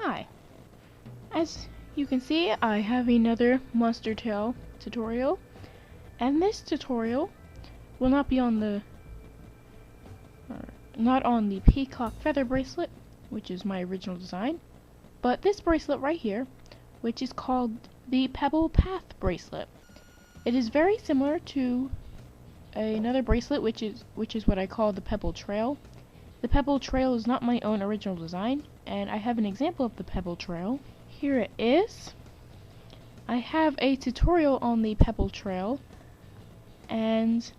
Hi, as you can see, I have another monster tail tutorial, and this tutorial will not be on the peacock feather bracelet, which is my original design, but this bracelet right here, which is called the Pebble Path bracelet. It is very similar to another bracelet, which is what I call the Pebble Trail. The Pebble Trail is not my own original design, and I have an example of the Pebble Trail. Here it is. I have a tutorial on the Pebble Trail, and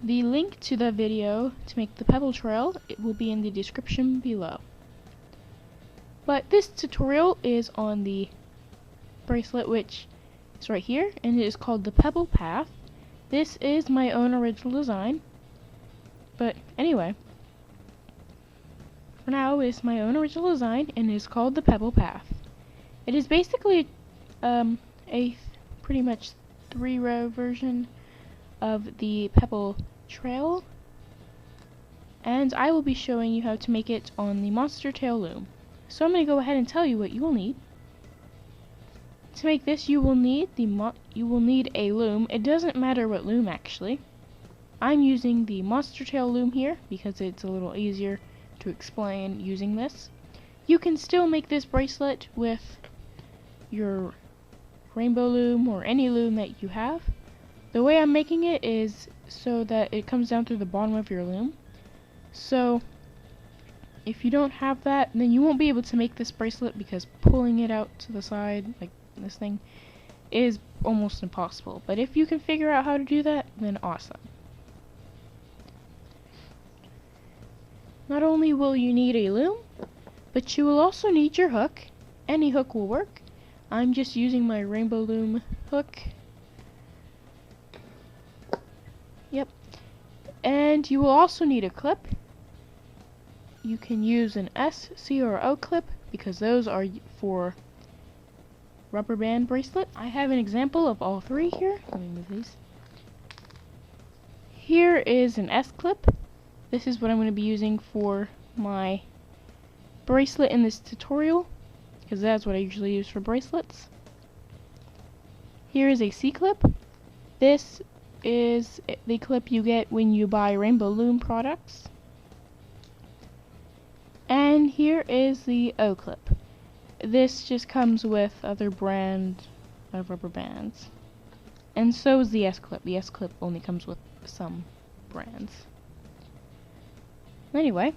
the link to the video to make the Pebble Trail, it will be in the description below. But this tutorial is on the bracelet, which is right here, and it is called the Pebble Path. This is my own original design, but anyway, for now it's my own original design, and it is called the Pebble Path. It is basically a pretty much 3-row version of the Pebble Trail, and I will be showing you how to make it on the monster tail loom. So I'm going to go ahead and tell you what you will need. To make this, you will need a loom. It doesn't matter what loom, actually. I'm using the monster tail loom here because it's a little easier to explain using this. You can still make this bracelet with your rainbow loom or any loom that you have. The way I'm making it is so that it comes down through the bottom of your loom. So if you don't have that, then you won't be able to make this bracelet because pulling it out to the side like this thing is almost impossible. But if you can figure out how to do that, then awesome. Not only will you need a loom, but you will also need your hook. Any hook will work. I'm just using my rainbow loom hook. Yep. And you will also need a clip. You can use an S, C, or O clip because those are for rubber band bracelet. I have an example of all three here. Let me move these. Here is an S clip. This is what I'm going to be using for my bracelet in this tutorial, because that's what I usually use for bracelets. Here is a C clip. This is the clip you get when you buy Rainbow Loom products. And here is the O clip. This just comes with other brand of rubber bands. And so is the S clip. The S clip only comes with some brands. Anyway,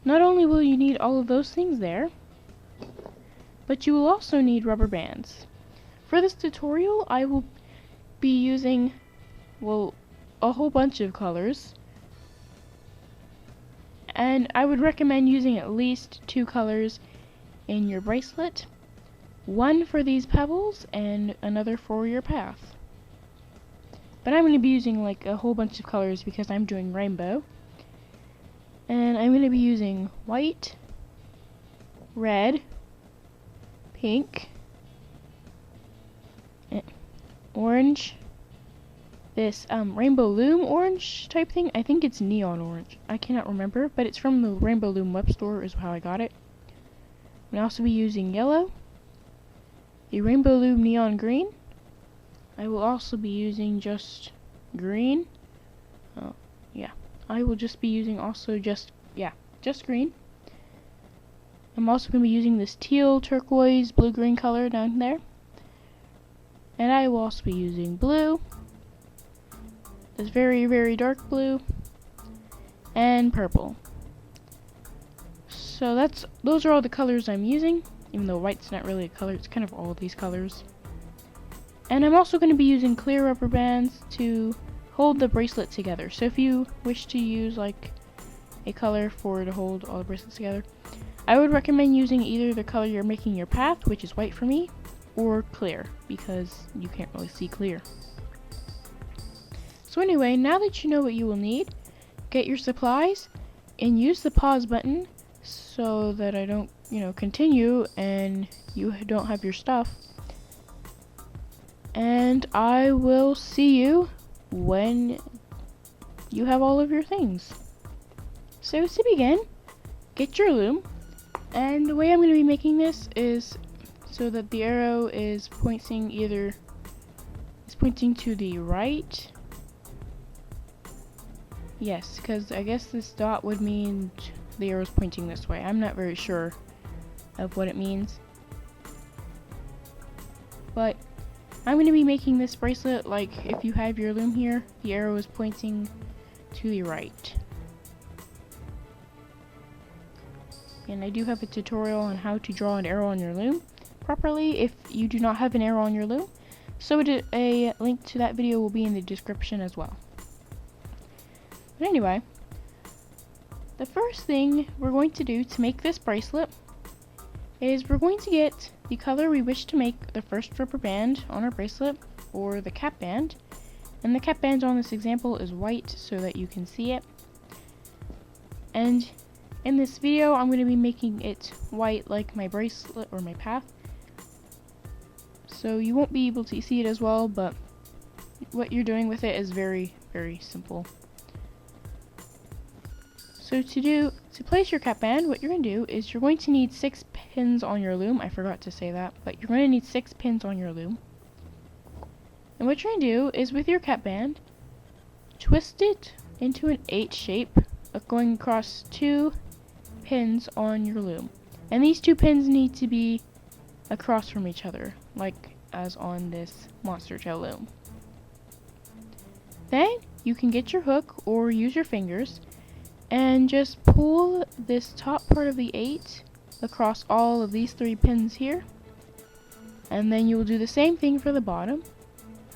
not only will you need all of those things there, but you will also need rubber bands. For this tutorial, I will be using, well, a whole bunch of colors. And I would recommend using at least 2 colors in your bracelet. One for these pebbles and another for your path. But I'm going to be using like a whole bunch of colors because I'm doing rainbow. And I'm going to be using white, red, pink, orange, this rainbow loom orange type thing. I think it's neon orange. I cannot remember, but it's from the Rainbow Loom web store is how I got it. I'm going to also be using yellow, the Rainbow Loom neon green. I will also be using just green. I will just be using just green. I'm also going to be using this teal, turquoise, blue-green color down there. And I will also be using blue, this very, very dark blue, and purple. So those are all the colors I'm using, even though white's not really a color, it's kind of all of these colors. And I'm also going to be using clear rubber bands to hold the bracelet together. So if you wish to use like a color to hold all the bracelets together, I would recommend using either the color you're making your path, which is white for me, or clear, because you can't really see clear. So anyway, now that you know what you will need, get your supplies and use the pause button so that I don't, continue and you don't have your stuff. And I will see you when you have all of your things. So to begin, get your loom, and the way I'm going to be making this is so that the arrow is pointing to the right. Yes, because I guess this dot would mean the arrow's pointing this way. I'm not very sure of what it means. But I'm going to be making this bracelet like if you have your loom here, the arrow is pointing to the right. And I do have a tutorial on how to draw an arrow on your loom properly if you do not have an arrow on your loom. So a link to that video will be in the description as well. But anyway, the first thing we're going to do to make this bracelet is we're going to get the color we wish to make the first rubber band on our bracelet, or the cap band. And the cap band on this example is white so that you can see it. And in this video, I'm going to be making it white like my bracelet or my path. So you won't be able to see it as well, but what you're doing with it is very, very simple. So to place your cap band, what you're going to do is you're going to need 6 pins on your loom. I forgot to say that, but you're going to need 6 pins on your loom. And what you're going to do is with your cap band, twist it into an 8 shape of going across 2 pins on your loom. And these 2 pins need to be across from each other, like as on this monster tail loom. Then you can get your hook or use your fingers and just pull this top part of the 8 across all of these 3 pins here. And then you will do the same thing for the bottom.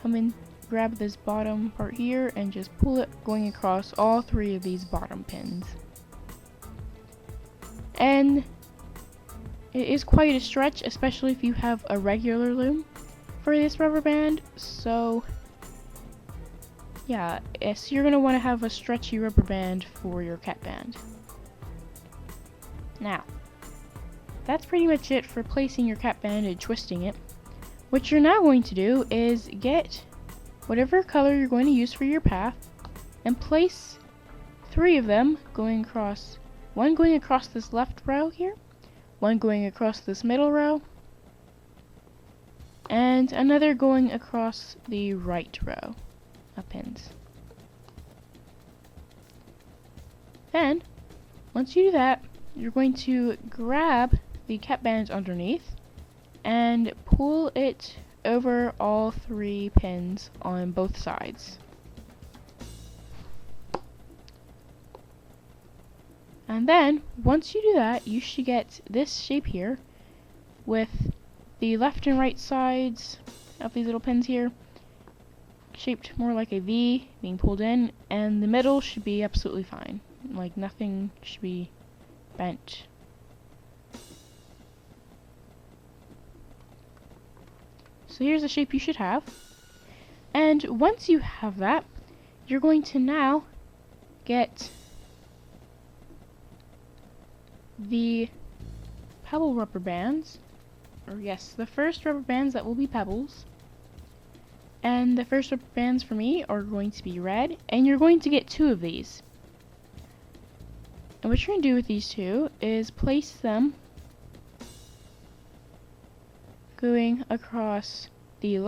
Come in, grab this bottom part here and just pull it going across all 3 of these bottom pins. And it is quite a stretch, especially if you have a regular loom for this rubber band. So yeah, so you're going to want to have a stretchy rubber band for your cap band. Now, that's pretty much it for placing your cap band and twisting it. What you're now going to do is get whatever color you're going to use for your path and place 3 of them going across. One going across this left row here, one going across this middle row, and another going across the right row of pins. Then, once you do that, you're going to grab the cap band underneath and pull it over all 3 pins on both sides. And then, once you do that, you should get this shape here with the left and right sides of these little pins here shaped more like a V being pulled in, and the middle should be absolutely fine. Like nothing should be bent. So here's the shape you should have. And once you have that, you're going to now get the Pebble rubber bands, or yes, the first rubber bands that will be pebbles. And the first rubber bands for me are going to be red, and you're going to get 2 of these. And what you're going to do with these 2 is place them going across these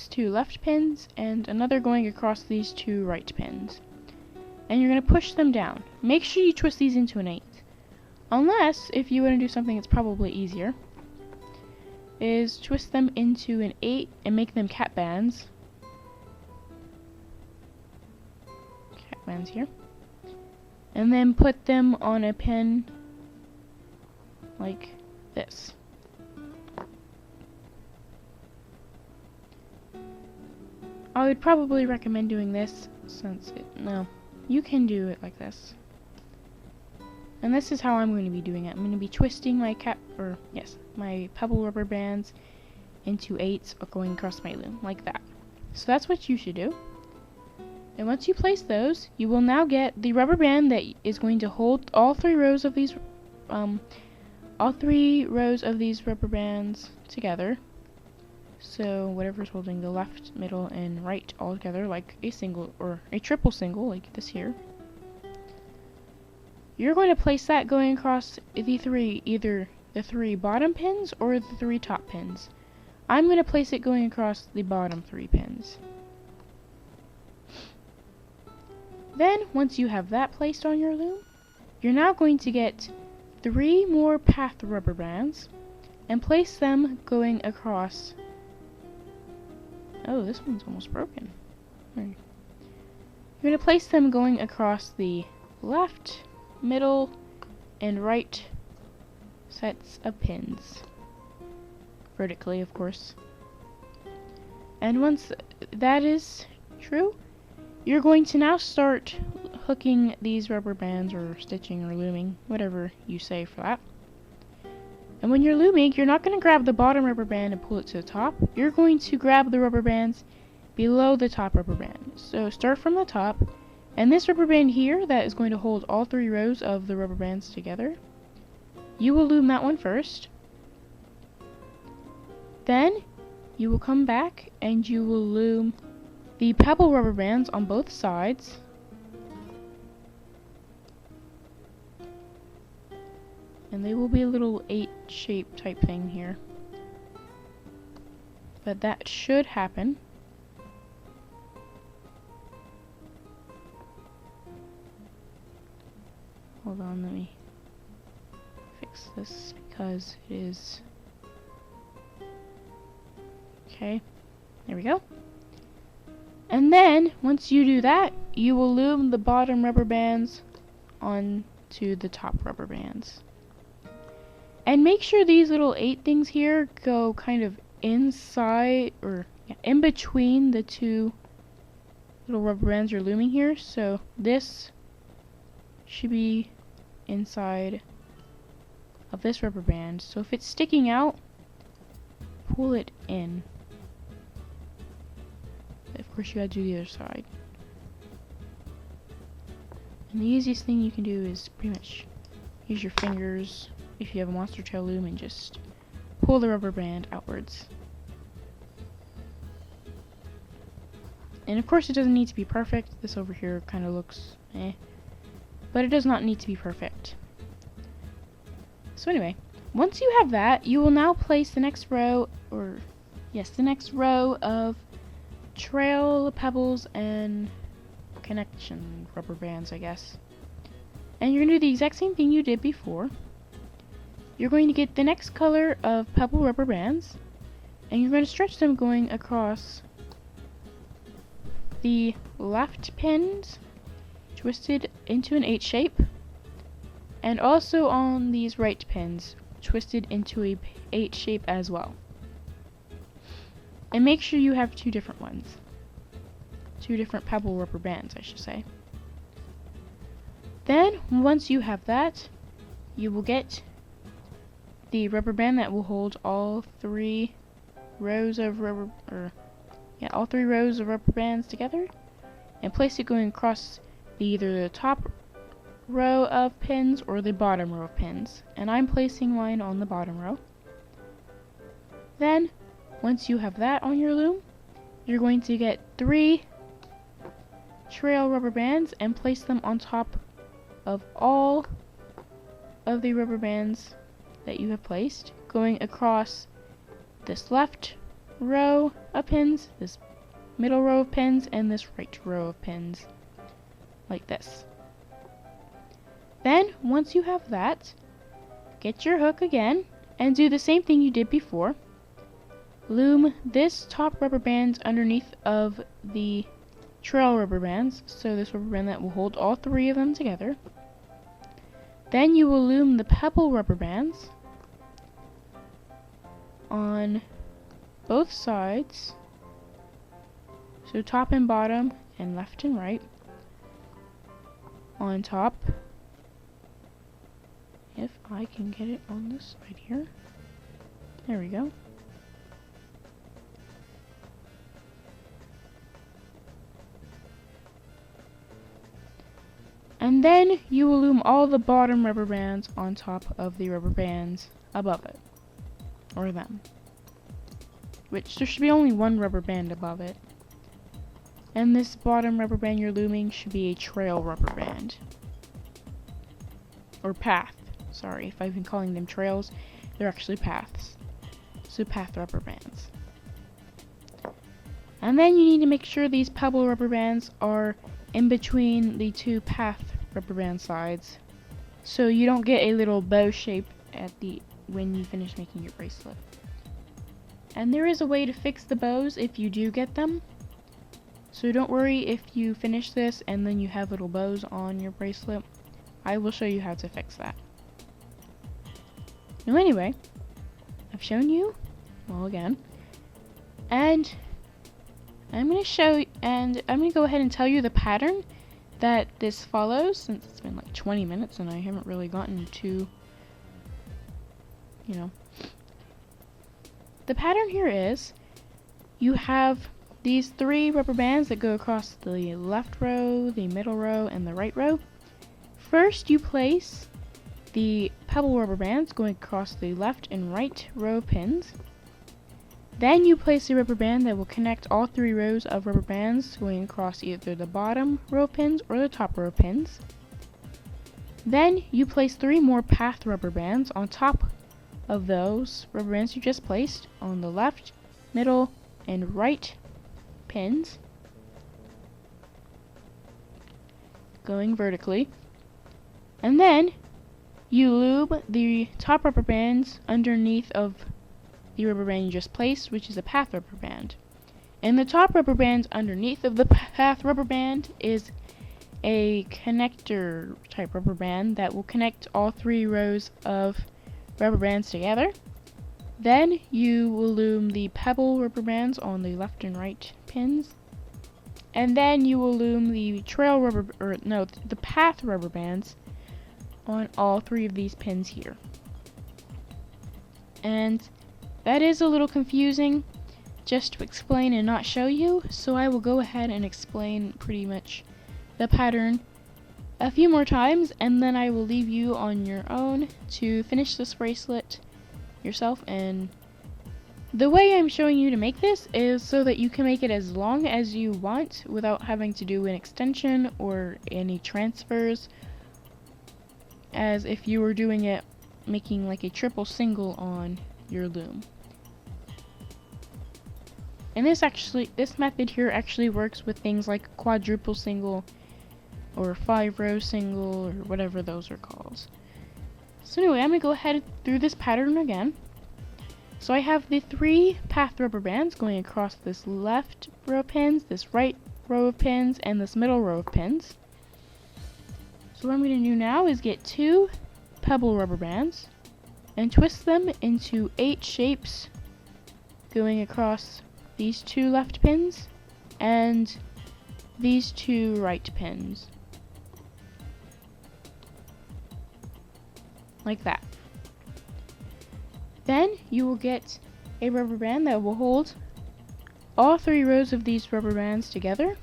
2 left pins, and another going across these 2 right pins. And you're going to push them down. Make sure you twist these into an 8. Unless, if you want to do something that's probably easier, is twist them into an 8 and make them cap bands. Cap bands here. And then put them on a pin like this. I would probably recommend doing this since you can do it like this. And this is how I'm going to be doing it. I'm going to be twisting my my Pebble rubber bands into 8s going across my loom, like that. So that's what you should do. And once you place those, you will now get the rubber band that is going to hold all 3 rows of these, rubber bands together. So whatever's holding the left, middle, and right all together, like a single or a triple single, like this here. You're going to place that going across either the three bottom pins or the three top pins. I'm going to place it going across the bottom 3 pins. Then, once you have that placed on your loom, you're now going to get 3 more path rubber bands and place them going across. Oh, this one's almost broken. You're going to place them going across the left, middle, and right sets of pins. Vertically, of course. And once that is true, you're going to now start hooking these rubber bands, or stitching, or looming, whatever you say for that. And when you're looming, you're not going to grab the bottom rubber band and pull it to the top. You're going to grab the rubber bands below the top rubber band. So start from the top, and this rubber band here that is going to hold all 3 rows of the rubber bands together, you will loom that one first. Then you will come back and you will loom the pebble rubber bands on both sides. And they will be a little 8 shape type thing here. But that should happen. Hold on, let me fix this because it is... Okay, there we go. And then, once you do that, you will loom the bottom rubber bands onto the top rubber bands. And make sure these little 8 things here go kind of inside, or in between the 2 little rubber bands you're looming here. So this should be inside of this rubber band. So if it's sticking out, pull it in. Of course, you gotta do the other side. And the easiest thing you can do is pretty much use your fingers if you have a monster tail loom and just pull the rubber band outwards. And of course, it doesn't need to be perfect. This over here kind of looks eh, but it does not need to be perfect. So anyway, once you have that, you will now place the next row, the next row of trail pebbles and connection rubber bands, I guess. And you're going to do the exact same thing you did before. You're going to get the next color of pebble rubber bands, and you're going to stretch them going across the left pins, twisted into an 8 shape, and also on these right pins, twisted into a 8 shape as well. And make sure you have 2 different ones. 2 different pebble rubber bands, I should say. Then, once you have that, you will get the rubber band that will hold all 3 rows of rubber, all 3 rows of rubber bands together, and place it going across either the top row of pins or the bottom row of pins. And I'm placing mine on the bottom row. Then, once you have that on your loom, you're going to get 3 trail rubber bands and place them on top of all of the rubber bands that you have placed, going across this left row of pins, this middle row of pins, and this right row of pins, like this. Then, once you have that, get your hook again and do the same thing you did before. Loom this top rubber band underneath of the trail rubber bands, so this rubber band that will hold all 3 of them together. Then you will loom the pebble rubber bands on both sides, so top and bottom and left and right. On top, if I can get it on this side here, there we go. And then you will loom all the bottom rubber bands on top of the rubber bands above it, or them, which there should be only one rubber band above it. And this bottom rubber band you're looming should be a trail rubber band. Or path. Sorry if I've been calling them trails. They're actually paths. So path rubber bands. And then you need to make sure these pebble rubber bands are in between the two path rubber band sides, so you don't get a little bow shape at the when you finish making your bracelet. And there is a way to fix the bows if you do get them. So don't worry if you finish this and then you have little bows on your bracelet. I will show you how to fix that. Now anyway, I've shown you, well again, and I'm going to go ahead and tell you the pattern that this follows, since it's been like 20 minutes and I haven't really gotten to, The pattern here is, you have these 3 rubber bands that go across the left row, the middle row, and the right row. First you place the pebble rubber bands going across the left and right row of pins. Then you place a rubber band that will connect all 3 rows of rubber bands going across either the bottom row of pins or the top row of pins. Then you place 3 more path rubber bands on top of those rubber bands you just placed on the left, middle, and right pins, going vertically. And then you loop the top rubber bands underneath of the rubber band you just placed, which is a path rubber band. And the top rubber band underneath of the path rubber band is a connector type rubber band that will connect all 3 rows of rubber bands together. Then you will loom the pebble rubber bands on the left and right pins. And then you will loom the the path rubber bands on all 3 of these pins here. And that is a little confusing just to explain and not show you, so I will go ahead and explain pretty much the pattern a few more times, and then I will leave you on your own to finish this bracelet yourself. And the way I'm showing you to make this is so that you can make it as long as you want without having to do an extension or any transfers, as if you were doing it making like a triple single on your loom. And this method here actually works with things like quadruple single or 5-row single or whatever those are called. So anyway, I'm going to go ahead through this pattern again. So I have the 3 path rubber bands going across this left row of pins, this right row of pins, and this middle row of pins. So what I'm going to do now is get 2 pebble rubber bands and twist them into 8 shapes going across these 2 left pins and these 2 right pins. Like that. Then you will get a rubber band that will hold all 3 rows of these rubber bands together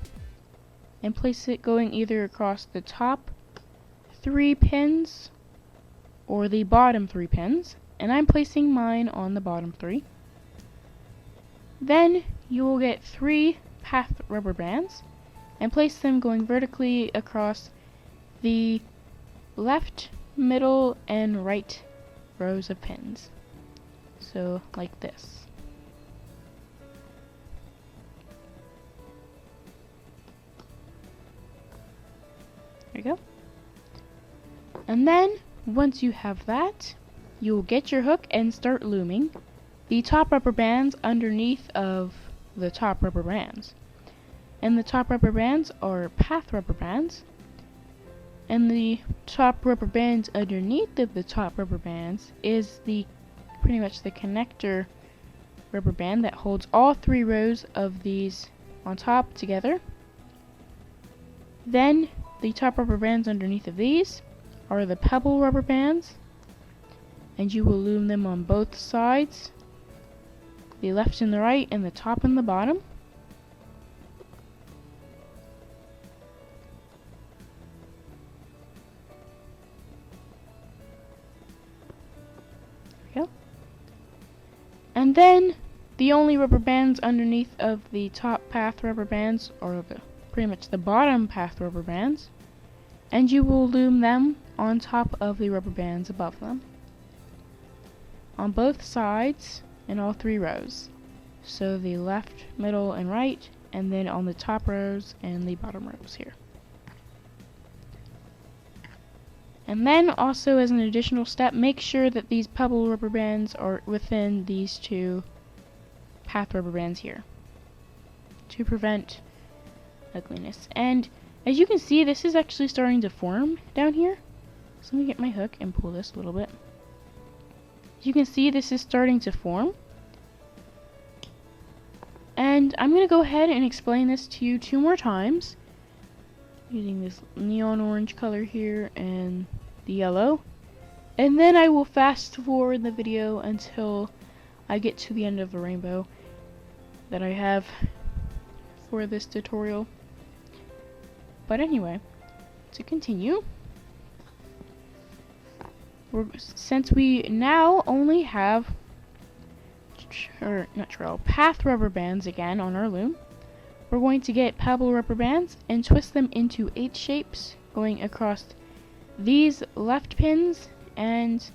and place it going either across the top 3 pins or the bottom 3 pins, and I'm placing mine on the bottom 3. Then you will get 3 path rubber bands and place them going vertically across the left, middle, and right rows of pins. So like this. There you go. And then once you have that, you will get your hook and start looming the top rubber bands underneath of the top rubber bands. And the top rubber bands are path rubber bands. And the top rubber bands underneath of the top rubber bands is pretty much the connector rubber band that holds all 3 rows of these on top together. Then the top rubber bands underneath of these are the pebble rubber bands, and you will loom them on both sides, the left and the right, and the top and the bottom. There we go. And then the only rubber bands underneath of the top path rubber bands, or pretty much the bottom path rubber bands, and you will loom them on top of the rubber bands above them, on both sides in all 3 rows. So the left, middle, and right, and then on the top rows and the bottom rows here. And then also, as an additional step, make sure that these Pebble rubber bands are within these 2 path rubber bands here to prevent ugliness. And as you can see, this is actually starting to form down here. So let me get my hook and pull this a little bit. As you can see, this is starting to form. And I'm going to go ahead and explain this to you 2 more times, using this neon orange color here and the yellow. And then I will fast forward the video until I get to the end of the rainbow that I have for this tutorial. But anyway, to continue, since we now only have path rubber bands again on our loom, we're going to get Pebble rubber bands and twist them into 8 shapes going across these left pins and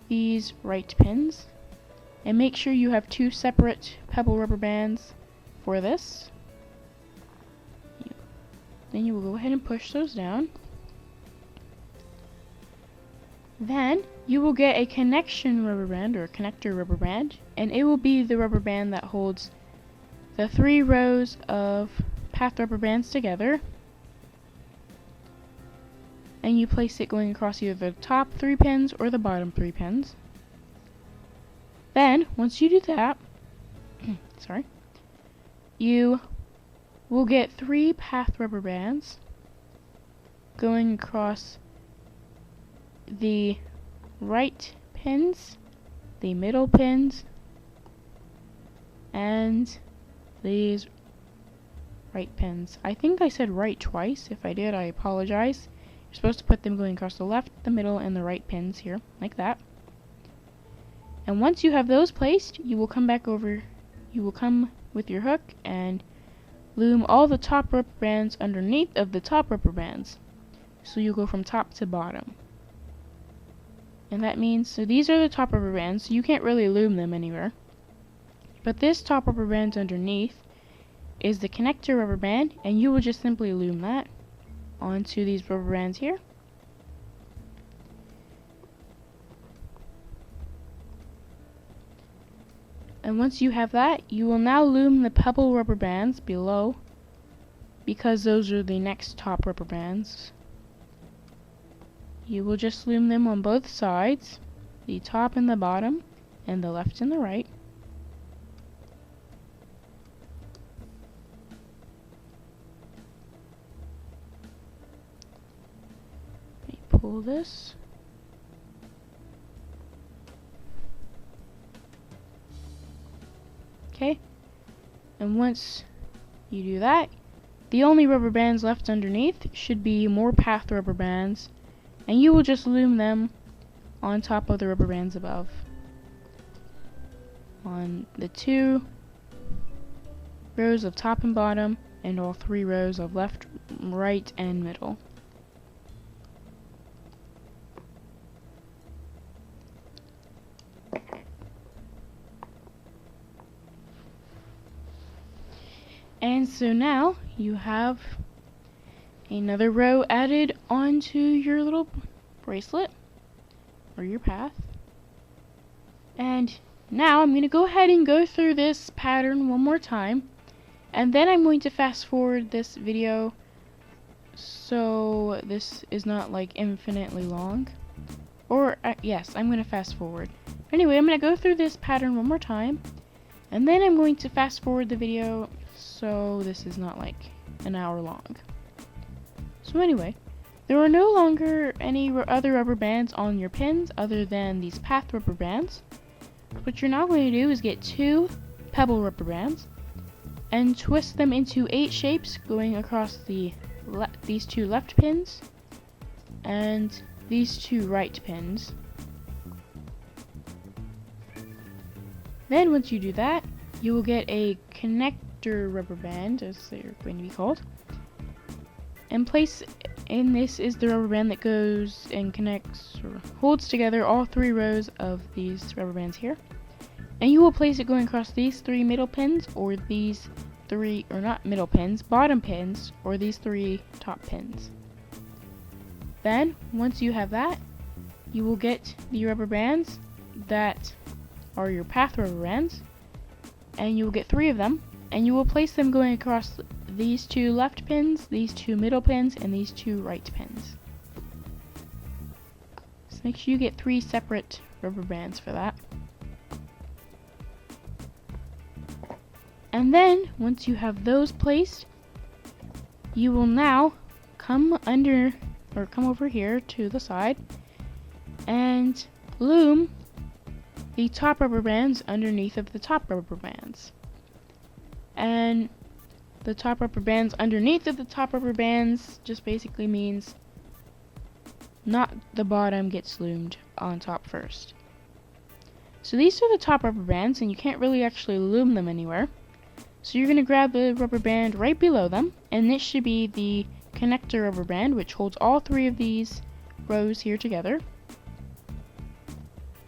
these right pins. And make sure you have 2 separate Pebble rubber bands for this. Then you will go ahead and push those down. Then you will get a connection rubber band, or a connector rubber band, and it will be the rubber band that holds the 3 rows of path rubber bands together. And you place it going across either the top 3 pins or the bottom 3 pins. Then, once you do that, you will get 3 path rubber bands going across the right pins, the middle pins, and these right pins. I think I said right twice. If I did, I apologize. You're supposed to put them going across the left, the middle, and the right pins here, like that. And once you have those placed, you will come back over, you will come with your hook and loom all the top rubber bands underneath of the top rubber bands. So you go from top to bottom. And that means, so these are the top rubber bands, so you can't really loom them anywhere. But this top rubber band underneath is the connector rubber band, and you will just simply loom that onto these rubber bands here. And once you have that, you will now loom the Pebble rubber bands below, because those are the next top rubber bands. You will just loom them on both sides, the top and the bottom, and the left and the right. Let me pull this. Okay, and once you do that, the only rubber bands left underneath should be more path rubber bands, and you will just loom them on top of the rubber bands above, on the 2 rows of top and bottom, and all 3 rows of left, right, and middle. And so now you have another row added onto your little bracelet or your path. And now I'm going to go ahead and go through this pattern one more time, and then I'm going to fast forward this video so this is not like infinitely long. Or yes, I'm going to fast forward. Anyway, I'm going to go through this pattern one more time, and then I'm going to fast forward the video so this is not like an hour long. So anyway, there are no longer any other rubber bands on your pins other than these path rubber bands. What you're now going to do is get 2 Pebble rubber bands and twist them into 8 shapes going across these 2 left pins and these 2 right pins. Then once you do that, you will get a connector rubber band, as they're going to be called. And place in this is the rubber band that goes and connects or holds together all 3 rows of these rubber bands here. And you will place it going across these 3 middle pins, or these 3, or not middle pins, bottom pins, or these 3 top pins. Then, once you have that, you will get the rubber bands that are your path rubber bands, and you will get 3 of them, and you will place them going across these 2 left pins, these 2 middle pins, and these 2 right pins. So make sure you get 3 separate rubber bands for that. And then, once you have those placed, you will now come over here to the side and loom the top rubber bands underneath of the top rubber bands. And the top rubber bands underneath of the top rubber bands just basically means not the bottom gets loomed on top first. So these are the top rubber bands, and you can't really actually loom them anywhere. So you're going to grab the rubber band right below them, and this should be the connector rubber band, which holds all 3 of these rows here together.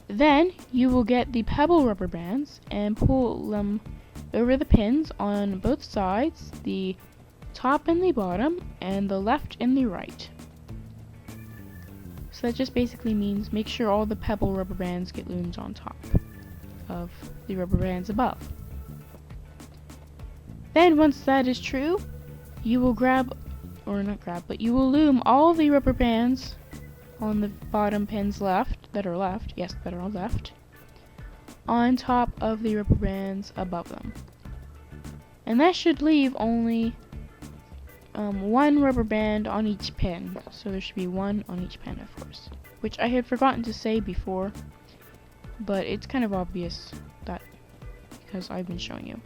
Then you will get the Pebble rubber bands and pull them over the pins on both sides, the top and the bottom, and the left and the right. So that just basically means make sure all the Pebble rubber bands get loomed on top of the rubber bands above. Then once that is true, you will you will loom all the rubber bands on the bottom pins that are left, on top of the rubber bands above them. And that should leave only 1 rubber band on each pin. So there should be 1 on each pin, of course. Which I had forgotten to say before, but it's kind of obvious that because I've been showing you.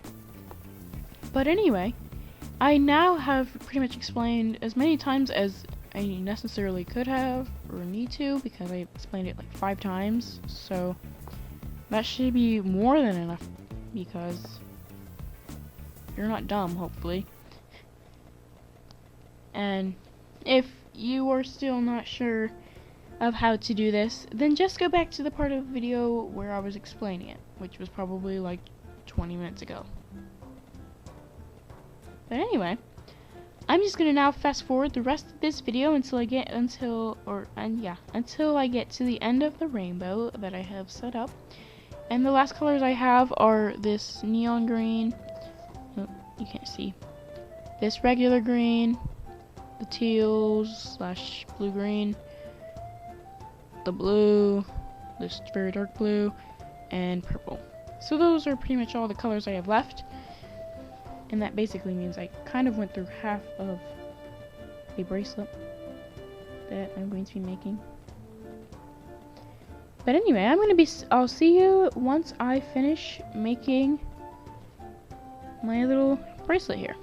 But anyway, I now have pretty much explained as many times as I necessarily could have or need to, because I explained it like 5 times. So that should be more than enough, because you're not dumb, hopefully. And if you are still not sure of how to do this, then just go back to the part of the video where I was explaining it, which was probably like 20 minutes ago. But anyway, I'm just gonna now fast forward the rest of this video until I get to the end of the rainbow that I have set up. And the last colors I have are this neon green, oh, you can't see, this regular green, the teals / blue green, the blue, this very dark blue, and purple. So those are pretty much all the colors I have left. And that basically means I kind of went through half of a bracelet that I'm going to be making. But anyway, I'll see you once I finish making my little bracelet here.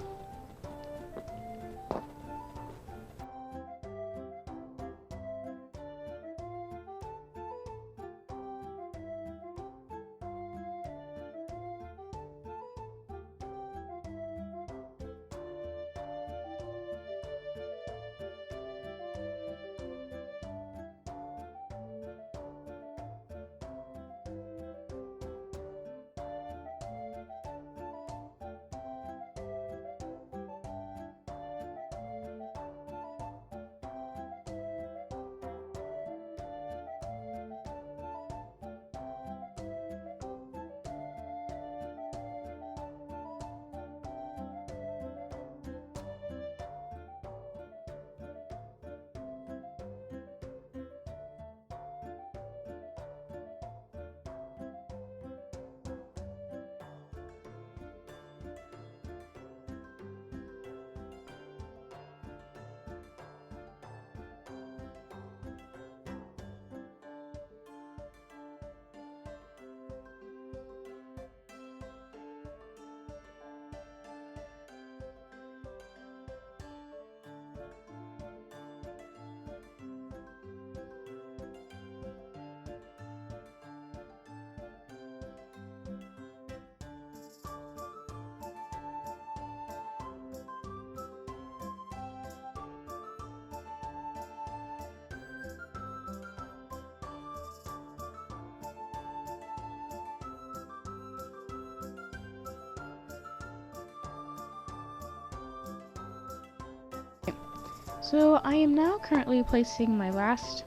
So I am now currently placing my last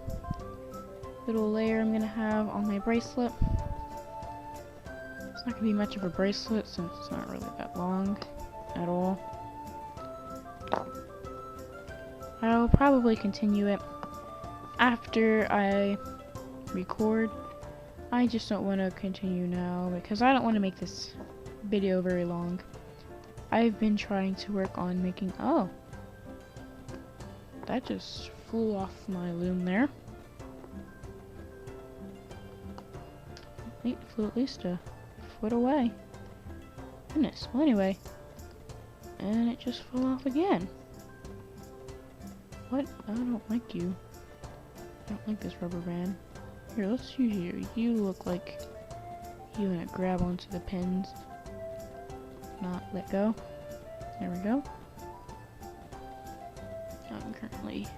little layer I'm gonna have on my bracelet. It's not gonna be much of a bracelet since it's not really that long at all. I'll probably continue it after I record. I just don't want to continue now because I don't want to make this video very long. I've been trying to work on making... Oh! That just flew off my loom there. It flew at least a foot away. Goodness. Well, anyway. And it just flew off again. What? I don't like you. I don't like this rubber band. Here, let's use you. You look like you want to grab onto the pins. Not let go. There we go. I'm currently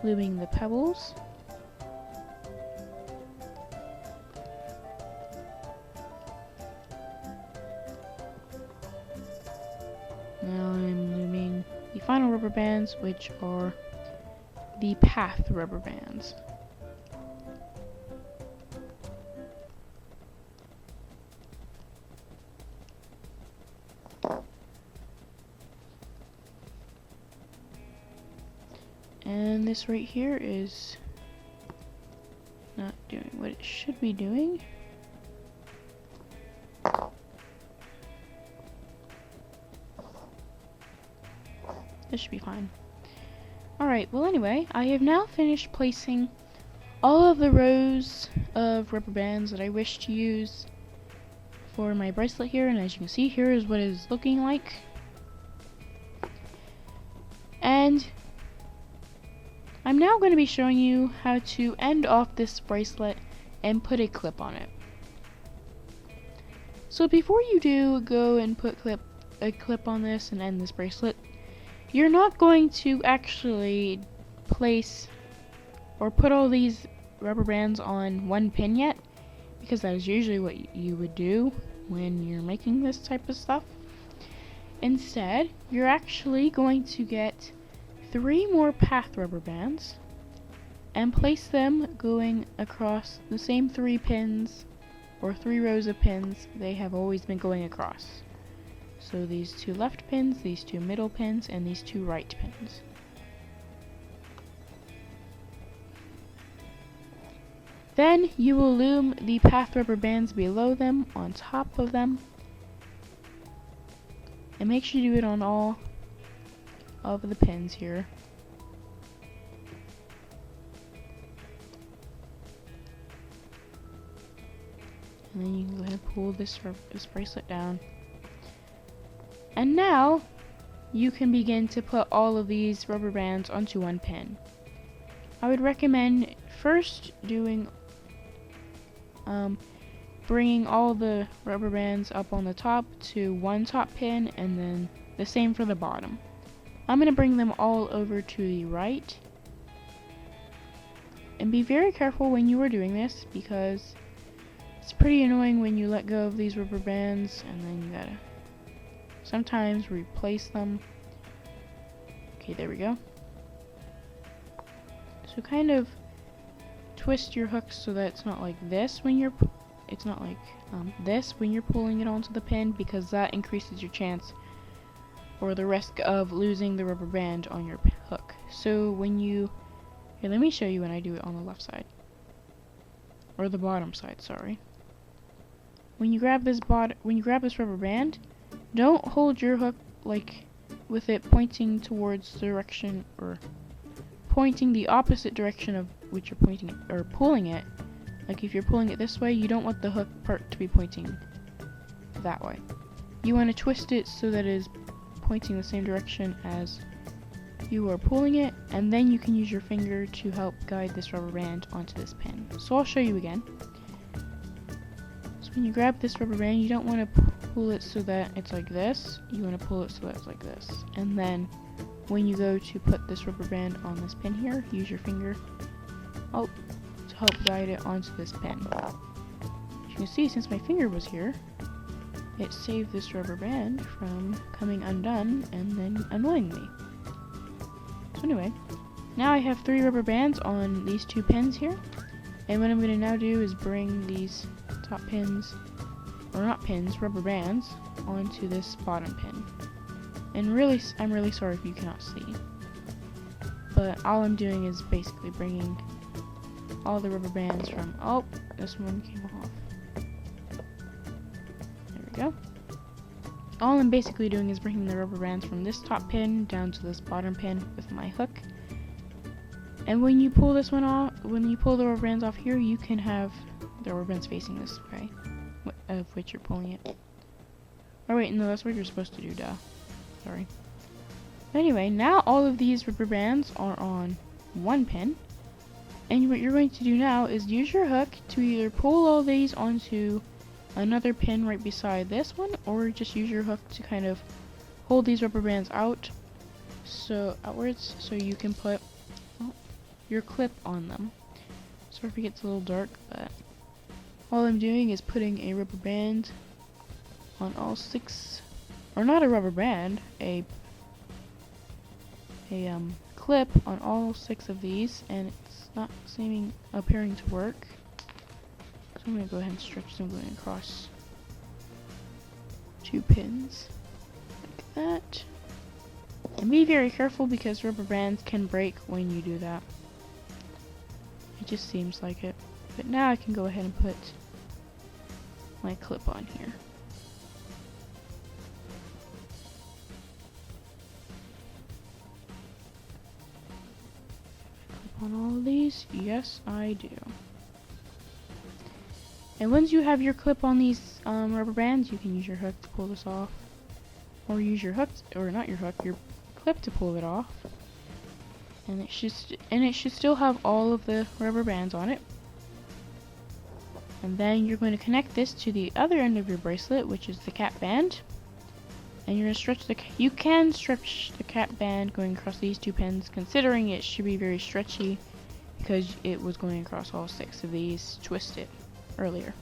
gluing the pebbles. Now I'm looming the final rubber bands, which are the path rubber bands. And this right here is not doing what it should be doing. This should be fine. Alright, well anyway, I have now finished placing all of the rows of rubber bands that I wish to use for my bracelet here, and as you can see, here is what it's looking like. And I'm now going to be showing you how to end off this bracelet and put a clip on it. So before you do go and put a clip on this and end this bracelet, you're not going to actually place or put all these rubber bands on one pin yet, because that is usually what you would do when you're making this type of stuff. Instead, you're actually going to get 3 more path rubber bands and place them going across the same 3 pins or 3 rows of pins they have always been going across. So these 2 left pins, these 2 middle pins, and these 2 right pins. Then you will loom the path rubber bands below them, on top of them, and make sure you do it on all of the pins here. And then you can go ahead and pull this bracelet down. And now you can begin to put all of these rubber bands onto one pin. I would recommend first doing bringing all the rubber bands up on the top to one top pin, and then the same for the bottom. I'm going to bring them all over to the right. And be very careful when you are doing this, because it's pretty annoying when you let go of these rubber bands and then you gotta sometimes replace them. Okay, there we go. So kind of twist your hook so that it's not like this when you're this when you're pulling it onto the pin, because that increases your chance or the risk of losing the rubber band on your hook. So when you here, let me show you when I do it on the left side, or the bottom side, sorry. When you grab this rubber band, don't hold your hook like with it pointing towards the direction, or pointing the opposite direction of which you're pointing it or pulling it. Like if you're pulling it this way, you don't want the hook part to be pointing that way. You want to twist it so that it is pointing the same direction as you are pulling it, and then you can use your finger to help guide this rubber band onto this pin. So I'll show you again. So when you grab this rubber band, you don't want to pull it so that it's like this. You want to pull it so that it's like this. And then when you go to put this rubber band on this pin here, use your finger to help guide it onto this pin. As you can see, since my finger was here, it saved this rubber band from coming undone and then annoying me. So anyway, now I have 3 rubber bands on these 2 pins here. And what I'm going to now do is bring these top pins, or not pins, rubber bands, onto this bottom pin. And really, I'm really sorry if you cannot see. But all I'm doing is basically bringing all the rubber bands from, oh, this one came off. There we go. All I'm basically doing is bringing the rubber bands from this top pin down to this bottom pin with my hook. And when you pull this one off, when you pull the rubber bands off here, you can have the rubber bands facing this way, of which you're pulling it. Oh wait, no, that's what you're supposed to do, duh. Sorry. Anyway, now all of these rubber bands are on one pin. And what you're going to do now is use your hook to either pull all these onto another pin right beside this one, or just use your hook to kind of hold these rubber bands outwards, so you can put your clip on them. Sorry if it gets a little dark, but all I'm doing is putting a rubber band on all 6, or not a rubber band, a clip on all 6 of these, and it's not appearing to work. So I'm gonna go ahead and stretch them going across 2 pins like that. And be very careful because rubber bands can break when you do that. It just seems like it. But now I can go ahead and put my clip on here. Clip on all of these? Yes, I do. And once you have your clip on these rubber bands, you can use your hook to pull this off. Or use your hook, or not your hook, your clip to pull it off. And it should still have all of the rubber bands on it. And then you're going to connect this to the other end of your bracelet, which is the cap band. And you're going to stretch you can stretch the cap band going across these 2 pins, considering it should be very stretchy because it was going across all 6 of these twisted earlier.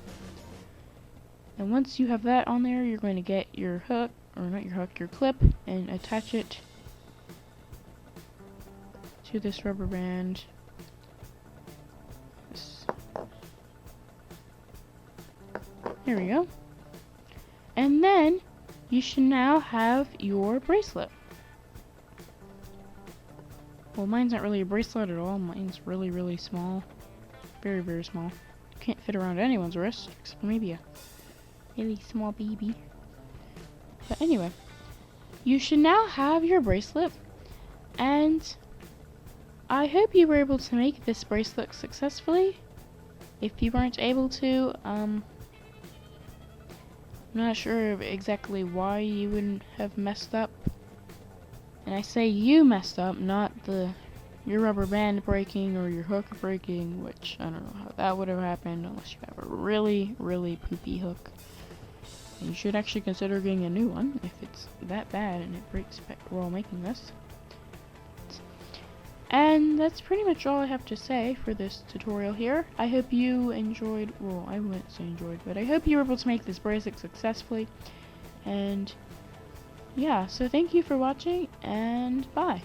And once you have that on there, you're going to get your hook, or not your hook, your clip, and attach it to this rubber band. There we go. And then you should now have your bracelet. Well, mine's not really a bracelet at all. Mine's really, really small. Very, very small. Can't fit around anyone's wrist, except maybe a really small baby. But anyway, you should now have your bracelet, and I hope you were able to make this bracelet successfully. If you weren't able to, I'm not sure exactly why you wouldn't have messed up. And I say you messed up, not your rubber band breaking or your hook breaking, which I don't know how that would have happened unless you have a really, really poopy hook. And you should actually consider getting a new one if it's that bad and it breaks while making this. And that's pretty much all I have to say for this tutorial here. I hope you enjoyed, well, I wouldn't say enjoyed, but I hope you were able to make this bracelet successfully. And yeah, so thank you for watching, and bye.